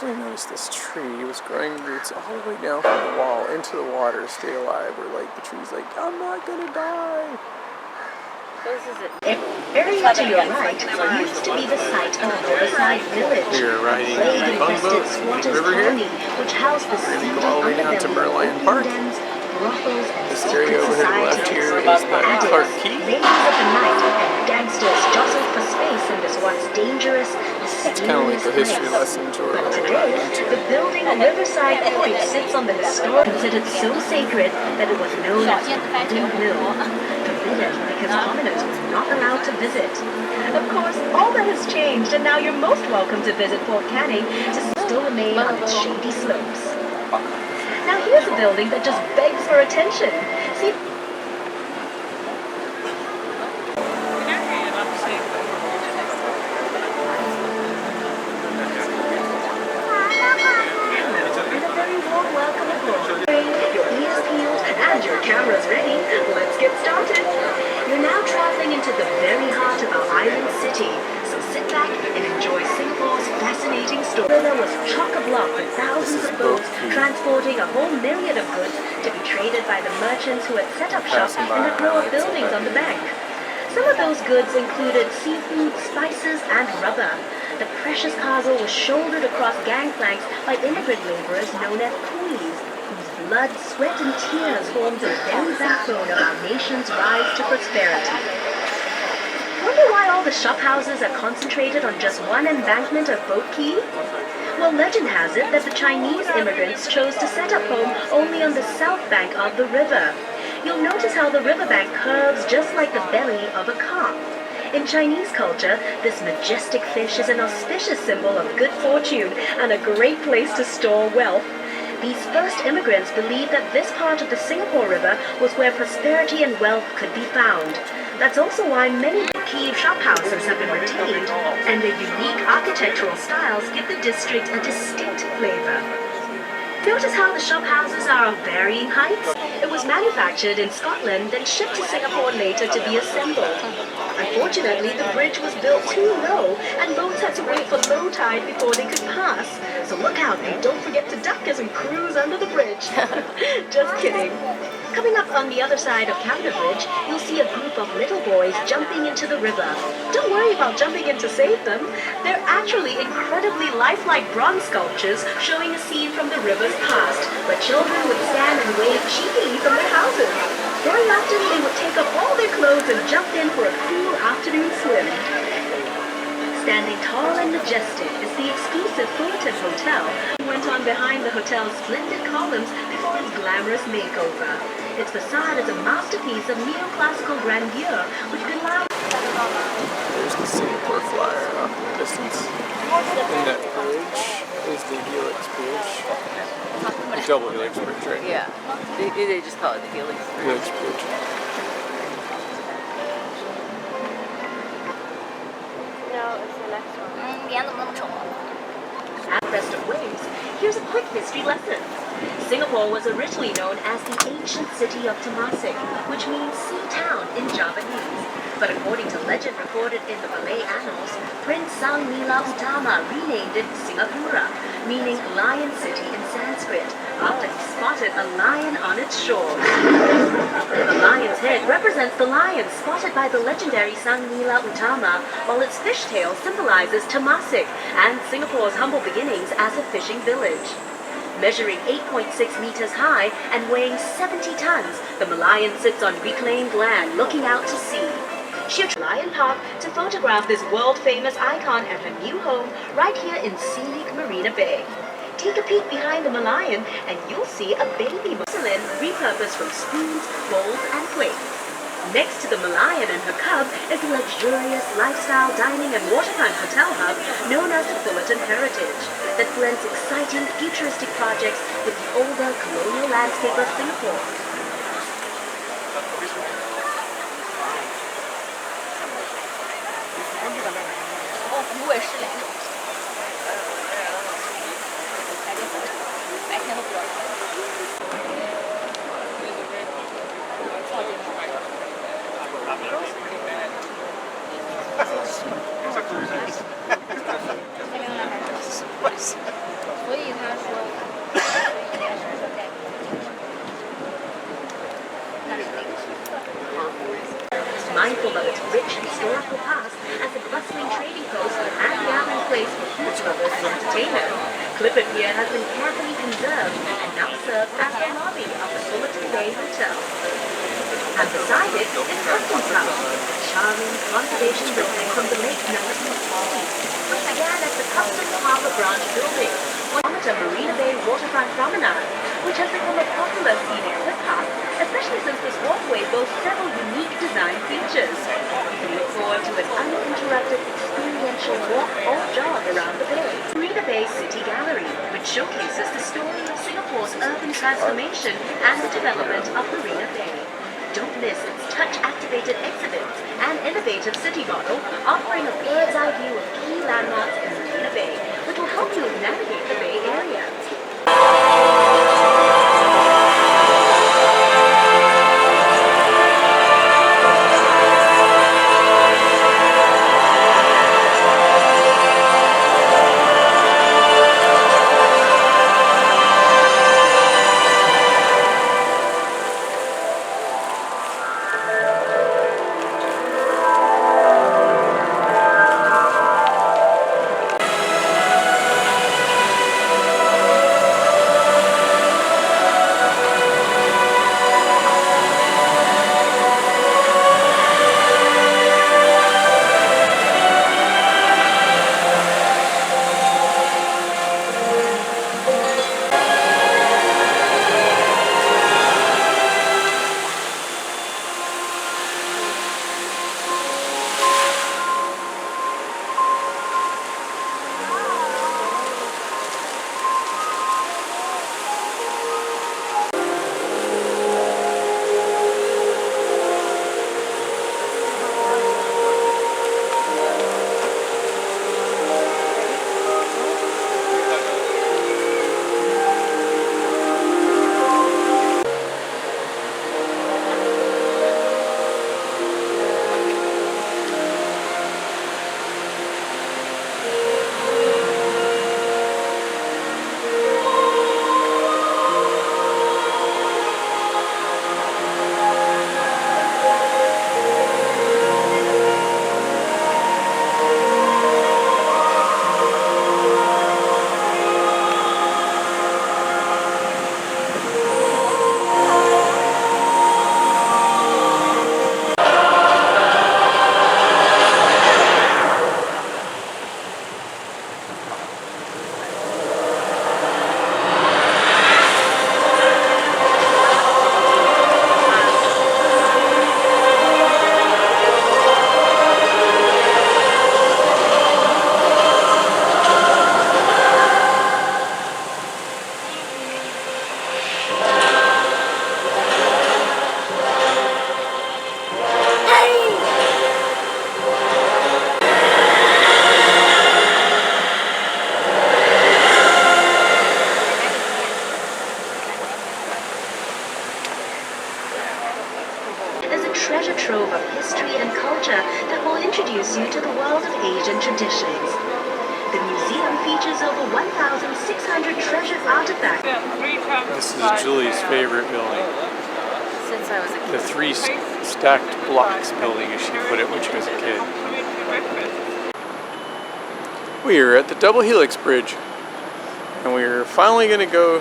especially noticed this tree was growing roots all the way down from the wall into the water to stay alive. Where like the tree's like, I'm not gonna die. Area to your right used to be the site of Riverside Village. We're riding the Bung Boat river here. Which housed the We're gonna go all the way down to Merlion Park. This area over here to the left here is the Clark Quay. Ladies of the night and gangsters jostled for space in this once dangerous, It's kind of like a history lesson to our Today, the building Riverside Point sits on the historic, considered so sacred that it was known as Forbidden Hill. Forbidden because commoners were not allowed to visit. Of course, all that has changed, and now you're most welcome to visit Fort Canning to still remain on its shady slopes. Now here's a building that just begs for attention. See. Your ears peeled and your cameras ready. Let's get started. You're now traveling into the very heart of our island city. So sit back and enjoy Singapore's fascinating story. There was chock-a-block with thousands of boats transporting a whole myriad of goods to be traded by the merchants who had set up shop in the row of buildings on the bank. Some of those goods included seafood, spices, and rubber. The precious cargo was shouldered across gangplanks by immigrant laborers known as Quays, whose blood, sweat, and tears formed the very backbone of our nation's rise to prosperity. Wonder why all the shophouses are concentrated on just one embankment of Boat Quay? Well, legend has it that the Chinese immigrants chose to set up home only on the south bank of the river. You'll notice how the riverbank curves just like the belly of a cock. In Chinese culture, this majestic fish is an auspicious symbol of good fortune and a great place to store wealth. These first immigrants believed that this part of the Singapore River was where prosperity and wealth could be found. That's also why many Quay shophouses have been retained, and their unique architectural styles give the district a distinct flavor. Notice how the shophouses are of varying heights? It was manufactured in Scotland, then shipped to Singapore later to be assembled. Unfortunately, the bridge was built too low, and boats had to wait for low tide before they could pass. So look out and don't forget to duck as we cruise under the bridge. Just kidding. Coming up on the other side of Canada Bridge, you'll see a group of little boys jumping into the river. Don't worry about jumping in to save them. They're actually incredibly lifelike bronze sculptures showing a scene from the river's past, where children would stand and wave cheekily from their houses. Very often they would take off all their clothes and jump in for a cool afternoon swim. Standing tall and majestic is the exclusive Fullerton Hotel. He went on behind the hotel's splendid columns before its glamorous makeover. Its facade is a masterpiece of neoclassical grandeur, which could lie. There's the Singapore flyer off in the distance. And that bridge is the Helix Bridge. The double Helix Bridge, right? Yeah. They just call it the Helix Bridge. Helix Bridge. At Rest of Waves, here's a quick history lesson. Singapore was originally known as the ancient city of Temasek, which means sea town in Javanese. But according to legend recorded in the Malay annals, Prince Sang Nila Utama renamed it Singapura, meaning lion city in Sanskrit, after he spotted a lion on its shores. The lion's head represents the lion spotted by the legendary Sang Nila Utama, while its fishtail symbolizes Temasek and Singapore's humble beginnings as a fishing village. Measuring 8.6 meters high and weighing 70 tons, the Malayan sits on reclaimed land looking out to sea. Shoot Lion Park to photograph this world-famous icon at her new home right here in scenic Marina Bay. Take a peek behind the Malayan and you'll see a baby muslin repurposed from spoons, bowls, and plates. Next to the Malayan and her cub is a luxurious lifestyle dining and waterfront hotel hub known as the Fullerton Heritage that blends exciting futuristic projects with the older colonial landscape of Singapore. lovers and entertainers. Clipper Pier has been carefully conserved and now serves as the lobby of the Fullerton Bay Hotel. And beside it is Customs House, a charming conservation building from the late 1940s, which began as the Customs Harbour Branch building, along with a Marina Bay waterfront promenade, which has become a popular scenic footpath, especially since this walkway boasts several unique design features. We look forward to an uninterrupted experiential walk or jog around the bay. Marina Bay City Gallery, which showcases the story of Singapore's urban transformation and the development of Marina Bay. Don't miss its touch-activated exhibits and innovative city model, offering a bird's-eye view of key landmarks in Marina Bay, which will help you navigate the Bay Area. Treasure trove of history and culture that will introduce you to the world of Asian traditions. The museum features over 1,600 treasured artifacts. This is Julie's favorite building. Since I was a kid. The three stacked blocks building, as she put it, when she was a kid. We are at the Double Helix Bridge, and we are finally going to go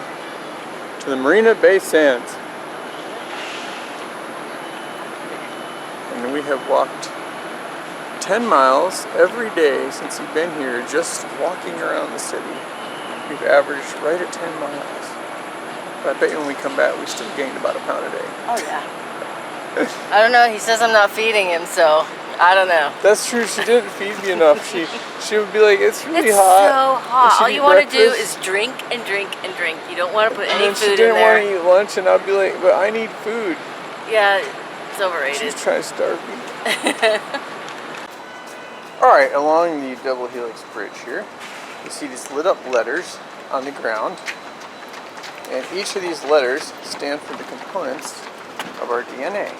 to the Marina Bay Sands. And we have walked 10 miles every day since we've been here, just walking around the city. We've averaged right at 10 miles. But I bet you when we come back, we still gained about a pound a day. Oh yeah. I don't know. He says I'm not feeding him, so I don't know. That's true. She didn't feed me enough. She would be like, "It's really it's hot." It's so hot. All you want to do breakfast. is drink and drink and drink. You don't want to put And any then food in she didn't there. want to eat lunch, and I'd be like, "But I need food." Yeah, it's overrated. She's trying to starve me. Alright, along the Double Helix Bridge here, you see these lit up letters on the ground. And each of these letters stand for the components of our DNA.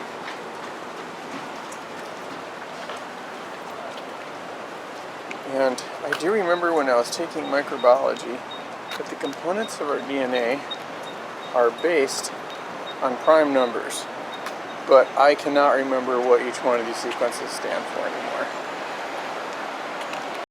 And I do remember when I was taking microbiology that the components of our DNA are based on prime numbers. But I cannot remember what each one of these sequences stand for anymore.